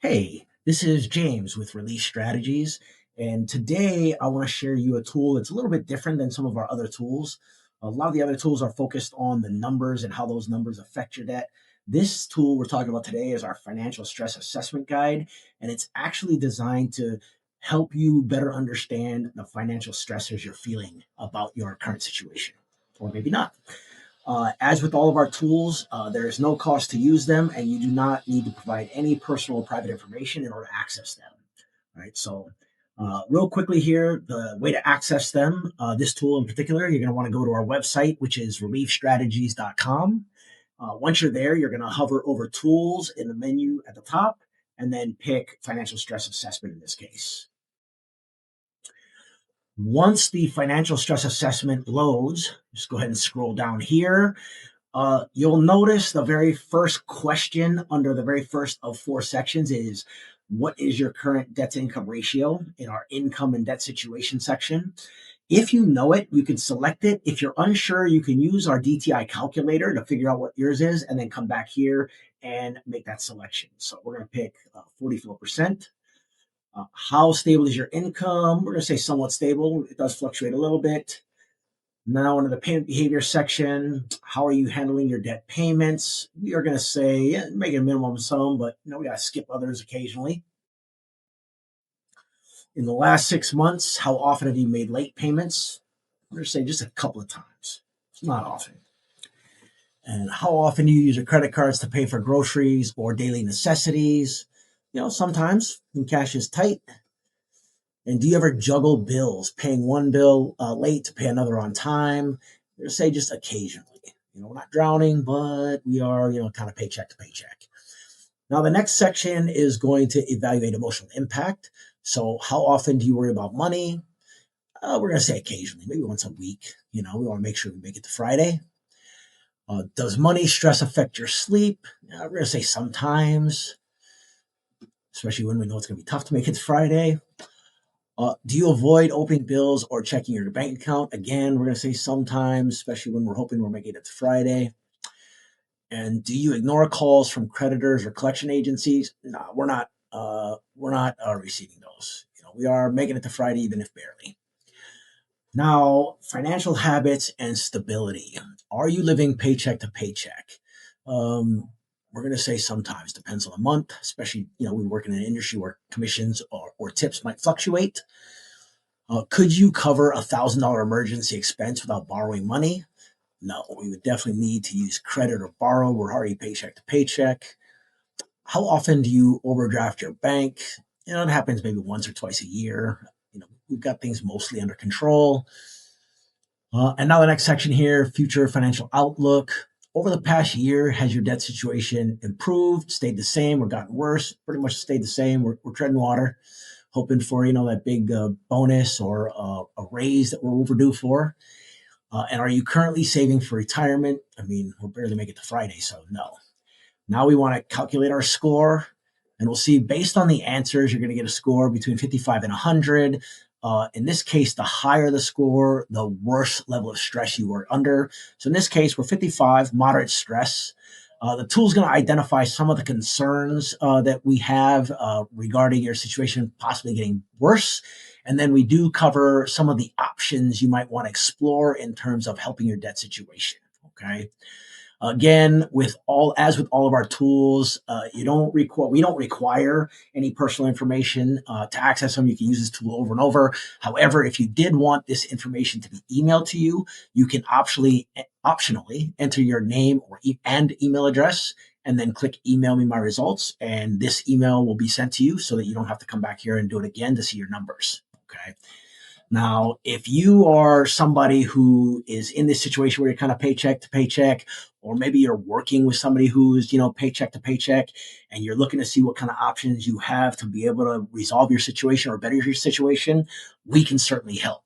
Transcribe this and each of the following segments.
Hey, this is James with Release Strategies, and today I want to share you a tool that's a little bit different than some of our other tools. A lot of the other tools are focused on the numbers and how those numbers affect your debt. This tool we're talking about today is our financial stress assessment guide, and it's actually designed to help you better understand the financial stressors you're feeling about your current situation, or maybe not. As with all of our tools, there is no cost to use them, and you do not need to provide any personal or private information in order to access them. All right, so real quickly here, the way to access them, this tool in particular, you're going to want to go to our website, which is reliefstrategies.com. Once you're there, you're going to hover over tools in the menu at the top and then pick financial stress assessment in this case. Once the financial stress assessment loads, just go ahead and scroll down here. You'll notice the very first question under the very first of four sections is what is your current debt to income ratio in our income and debt situation section. If you know it, you can select it. If you're unsure, you can use our DTI calculator to figure out what yours is and then come back here and make that selection. So we're going to pick 44%. How stable is your income? We're going to say somewhat stable. It does fluctuate a little bit. Now, under the payment behavior section, how are you handling your debt payments? We are going to say, make a minimum sum, but we got to skip others occasionally. In the last 6 months, how often have you made late payments? We're going to say just a couple of times. It's not often. And how often do you use your credit cards to pay for groceries or daily necessities? Sometimes when cash is tight. And do you ever juggle bills, paying one bill late to pay another on time? We're say just occasionally. We're not drowning, but we are, kind of paycheck to paycheck. Now, the next section is going to evaluate emotional impact. So how often do you worry about money? We're going to say occasionally, maybe once a week. We want to make sure we make it to Friday. Does money stress affect your sleep? We're going to say sometimes, especially when we know it's going to be tough to make it to Friday. Do you avoid opening bills or checking your bank account? Again, we're going to say sometimes, especially when we're hoping we're making it to Friday. And do you ignore calls from creditors or collection agencies? No, we're not. We're not receiving those. We are making it to Friday, even if barely. Now, financial habits and stability. Are you living paycheck to paycheck? We're going to say sometimes, depends on the month, especially, we work in an industry where commissions or tips might fluctuate. Could you cover $1,000 emergency expense without borrowing money? No, we would definitely need to use credit or borrow. We're already paycheck to paycheck. How often do you overdraft your bank? It happens maybe once or twice a year. We've got things mostly under control. And now the next section here, future financial outlook. Over the past year, has your debt situation improved, stayed the same, or gotten worse? Pretty much stayed the same. We're treading water, hoping for, that big bonus or a raise that we're overdue for. And are you currently saving for retirement? We'll barely make it to Friday, so no. Now we want to calculate our score, and we'll see based on the answers, you're going to get a score between 55 and 100. In this case, the higher the score, the worse level of stress you were under. So in this case, we're 55, moderate stress. The tool is going to identify some of the concerns that we have regarding your situation possibly getting worse. And then we do cover some of the options you might want to explore in terms of helping your debt situation. Okay. Again, with all of our tools, we don't require any personal information to access them. You can use this tool over and over. However, if you did want this information to be emailed to you, you can optionally enter your name and email address, and then click email me my results. And this email will be sent to you so that you don't have to come back here and do it again to see your numbers. Okay. Now, if you are somebody who is in this situation where you're kind of paycheck to paycheck, or maybe you're working with somebody who's, paycheck to paycheck, and you're looking to see what kind of options you have to be able to resolve your situation or better your situation, we can certainly help.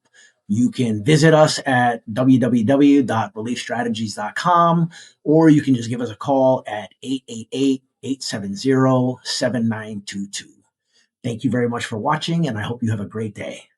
You can visit us at www.reliefstrategies.com, or you can just give us a call at 888-870-7922. Thank you very much for watching, and I hope you have a great day.